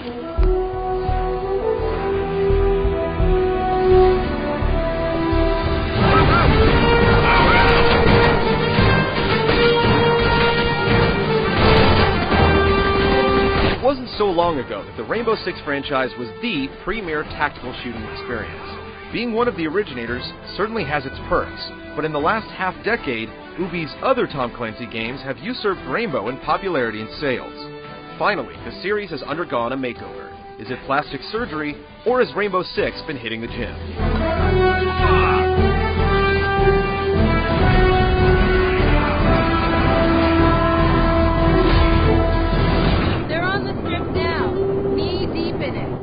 It wasn't so long ago that the Rainbow Six franchise was the premier tactical shooting experience. Being one of the originators certainly has its perks, but in the last half-decade, Ubi's other Tom Clancy games have usurped Rainbow in popularity and sales. Finally, the series has undergone a makeover. Is it plastic surgery, or has Rainbow Six been hitting the gym?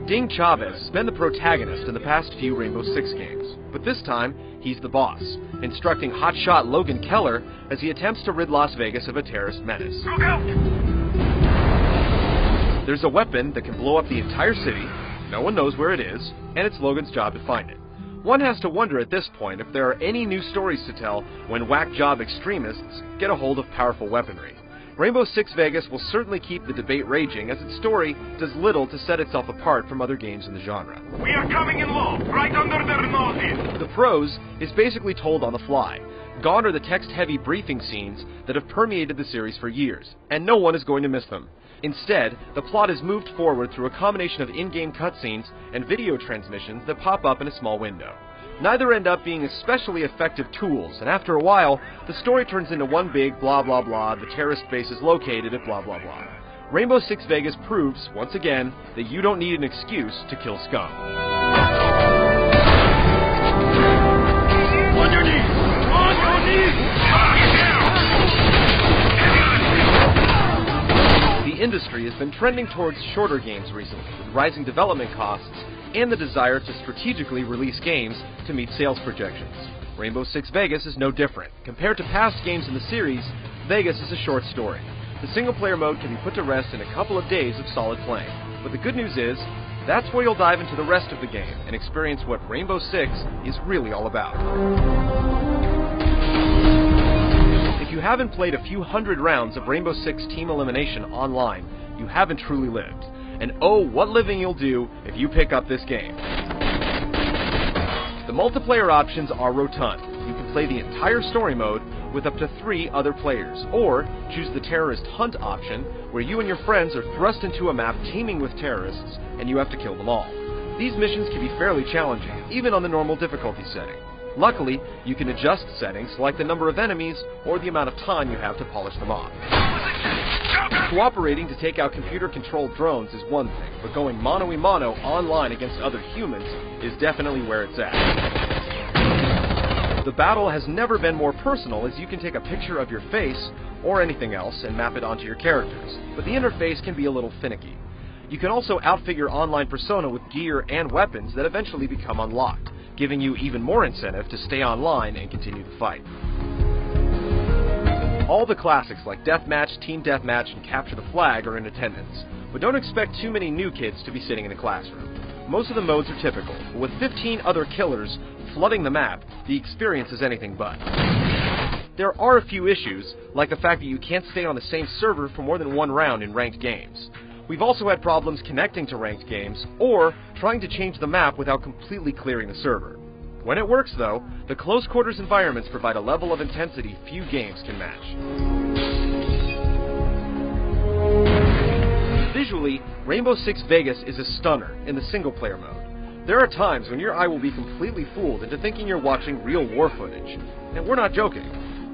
Ding Chavez has been the protagonist in the past few Rainbow Six games, but this time, he's the boss, instructing hotshot Logan Keller as he attempts to rid Las Vegas of a terrorist menace. Look out! There's a weapon that can blow up the entire city, no one knows where it is, and it's Logan's job to find it. One has to wonder at this point if there are any new stories to tell when whack job extremists get a hold of powerful weaponry. Rainbow Six Vegas will certainly keep the debate raging, as its story does little to set itself apart from other games in the genre. We are coming in low, right under their noses. The prose is basically told on the fly. Gone are the text-heavy briefing scenes that have permeated the series for years, and no one is going to miss them. Instead, the plot is moved forward through a combination of in-game cutscenes and video transmissions that pop up in a small window. Neither end up being especially effective tools, and after a while, the story turns into one big blah blah blah, the terrorist base is located at blah blah blah. Rainbow Six Vegas proves, once again, that you don't need an excuse to kill scum. On your knees! On your knees! The industry has been trending towards shorter games recently, with rising development costs and the desire to strategically release games to meet sales projections. Rainbow Six Vegas is no different. Compared to past games in the series, Vegas is a short story. The single-player mode can be put to rest in a couple of days of solid playing. But the good news is, that's where you'll dive into the rest of the game and experience what Rainbow Six is really all about. If you haven't played a few hundred rounds of Rainbow Six Team Elimination online, you haven't truly lived. And oh, what living you'll do if you pick up this game. The multiplayer options are rotund. You can play the entire story mode with up to 3 other players, or choose the terrorist hunt option, where you and your friends are thrust into a map teeming with terrorists, and you have to kill them all. These missions can be fairly challenging, even on the normal difficulty setting. Luckily, you can adjust settings like the number of enemies or the amount of time you have to polish them off. Cooperating to take out computer-controlled drones is one thing, but going mano-a-mano online against other humans is definitely where it's at. The battle has never been more personal, as you can take a picture of your face or anything else and map it onto your characters, but the interface can be a little finicky. You can also outfit your online persona with gear and weapons that eventually become unlocked, giving you even more incentive to stay online and continue the fight. All the classics like Deathmatch, Team Deathmatch, and Capture the Flag are in attendance, but don't expect too many new kids to be sitting in the classroom. Most of the modes are typical, but with 15 other killers flooding the map, the experience is anything but. There are a few issues, like the fact that you can't stay on the same server for more than one round in ranked games. We've also had problems connecting to ranked games, or trying to change the map without completely clearing the server. When it works, though, the close quarters environments provide a level of intensity few games can match. Visually, Rainbow Six Vegas is a stunner in the single-player mode. There are times when your eye will be completely fooled into thinking you're watching real war footage, and we're not joking.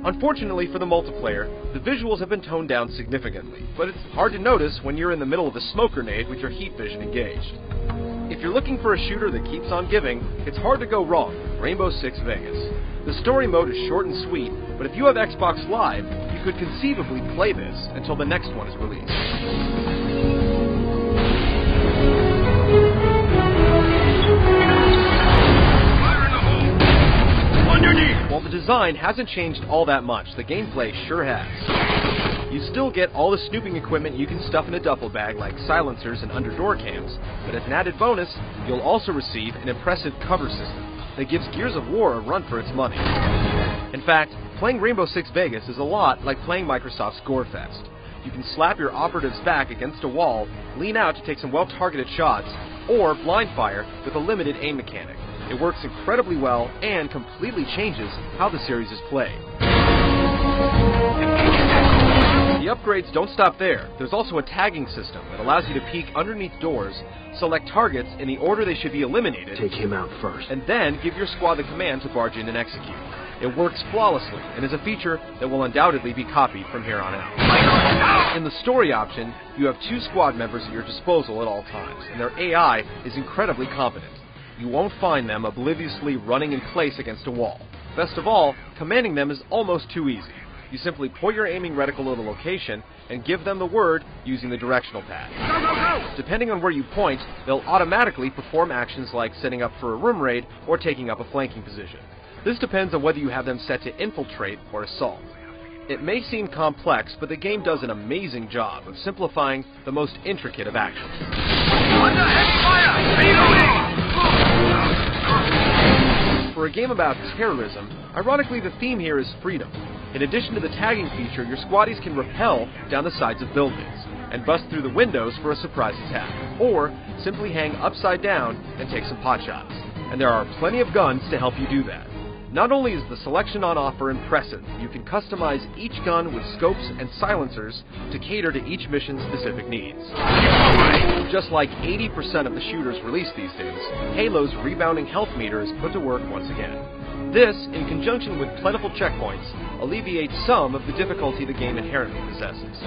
Unfortunately for the multiplayer, the visuals have been toned down significantly, but it's hard to notice when you're in the middle of a smoke grenade with your heat vision engaged. If you're looking for a shooter that keeps on giving, it's hard to go wrong with Rainbow Six Vegas. The story mode is short and sweet, but if you have Xbox Live, you could conceivably play this until the next one is released. While the design hasn't changed all that much, the gameplay sure has. You still get all the snooping equipment you can stuff in a duffel bag, like silencers and under-door cams, but as an added bonus, you'll also receive an impressive cover system that gives Gears of War a run for its money. In fact, playing Rainbow Six Vegas is a lot like playing Microsoft's Gorefest. You can slap your operative's back against a wall, lean out to take some well-targeted shots, or blind fire with a limited aim mechanic. It works incredibly well and completely changes how the series is played. The upgrades don't stop there. There's also a tagging system that allows you to peek underneath doors, select targets in the order they should be eliminated, take him out first, and then give your squad the command to barge in and execute. It works flawlessly and is a feature that will undoubtedly be copied from here on out. In the story option, you have 2 squad members at your disposal at all times, and their AI is incredibly competent. You won't find them obliviously running in place against a wall. Best of all, commanding them is almost too easy. You simply point your aiming reticle at a location and give them the word using the directional pad. Go, go, go! Depending on where you point, they'll automatically perform actions like setting up for a room raid or taking up a flanking position. This depends on whether you have them set to infiltrate or assault. It may seem complex, but the game does an amazing job of simplifying the most intricate of actions. Under heavy fire! Reloading! For a game about terrorism, ironically the theme here is freedom. In addition to the tagging feature, your squaddies can rappel down the sides of buildings and bust through the windows for a surprise attack, or simply hang upside down and take some potshots. And there are plenty of guns to help you do that. Not only is the selection on offer impressive, you can customize each gun with scopes and silencers to cater to each mission's specific needs. Just like 80% of the shooters released these days, Halo's rebounding health meter is put to work once again. This, in conjunction with plentiful checkpoints, alleviates some of the difficulty the game inherently possesses.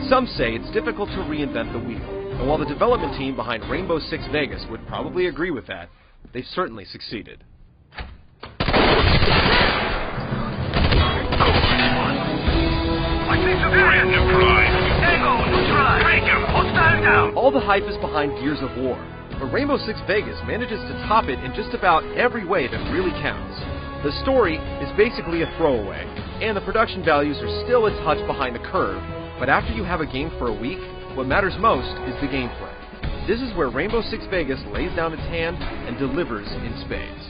Some say it's difficult to reinvent the wheel, and while the development team behind Rainbow Six Vegas would probably agree with that, they've certainly succeeded. All the hype is behind Gears of War, but Rainbow Six Vegas manages to top it in just about every way that really counts. The story is basically a throwaway, and the production values are still a touch behind the curve, but after you have a game for a week, what matters most is the gameplay. This is where Rainbow Six Vegas lays down its hand and delivers in spades.